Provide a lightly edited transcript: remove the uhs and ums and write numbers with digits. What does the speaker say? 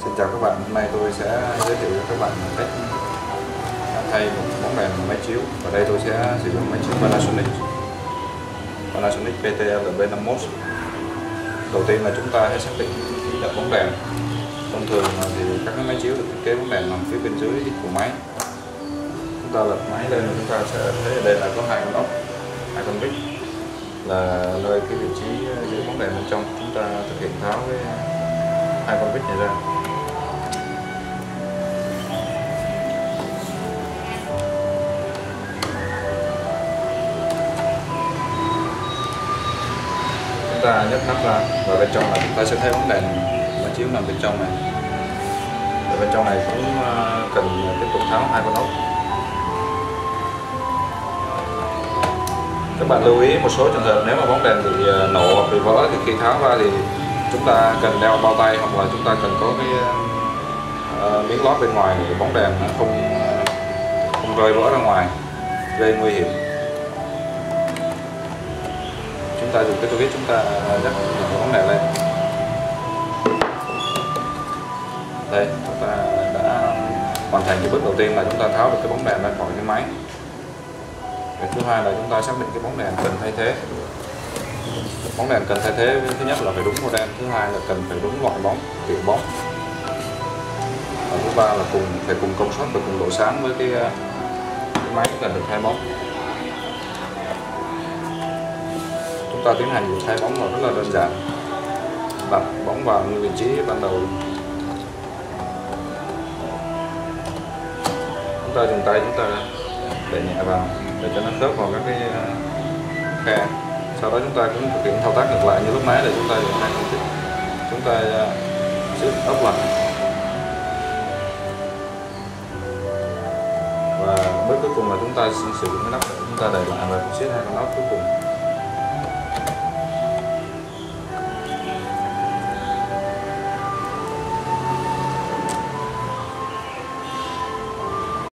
Xin chào các bạn, hôm nay tôi sẽ giới thiệu cho các bạn cách thay một bóng đèn máy chiếu. Ở đây tôi sẽ sử dụng máy chiếu Panasonic PTLB51. Đầu tiên là chúng ta hãy xác định kỹ đặt bóng đèn. Thông thường thì các cái máy chiếu được thiết kế bóng đèn nằm phía bên dưới của máy. Chúng ta lật máy lên và chúng ta sẽ thấy ở đây là có hai con ốc, hai con vít là nơi cái vị trí giữ bóng đèn bên trong. Chúng ta thực hiện tháo cái hai con vít này ra. Chúng ta nhấc nắp ra và bên trong là chúng ta sẽ thấy bóng đèn máy chiếu nằm bên trong này. Và bên trong này cũng cần tiếp tục tháo hai con ốc. Các bạn lưu ý một số trường hợp nếu mà bóng đèn bị nổ hoặc bị vỡ thì khi tháo ra thì chúng ta cần đeo bao tay, hoặc là chúng ta cần có cái miếng lót bên ngoài để bóng đèn không rơi vỡ ra ngoài gây nguy hiểm. Chúng ta dùng cái tô vít chúng ta nhấc bóng đèn lên. Đây, chúng ta đã hoàn thành cái bước đầu tiên là chúng ta tháo được cái bóng đèn ra khỏi cái máy. Cái thứ hai là chúng ta xác định cái bóng đèn cần thay thế. Bóng đèn cần thay thế thứ nhất là phải đúng model, thứ hai là cần phải đúng loại bóng, kiểu bóng. Và thứ ba là phải cùng công suất và cùng độ sáng với cái máy cần được thay bóng. Chúng ta tiến hành việc thay bóng rất là đơn giản. Đặt bóng vào vị trí ban đầu. Chúng ta dùng tay chúng ta đẩy nhẹ vào để cho nó khớp vào các cái khe. Sau đó chúng ta cũng thực hiện thao tác ngược lại như lúc nãy, để chúng ta dùng hai con vít chúng ta siết ốc lại. Và bước cuối cùng là chúng ta sử dụng cái nắp để chúng ta đẩy lại và siết hai con ốc cuối cùng.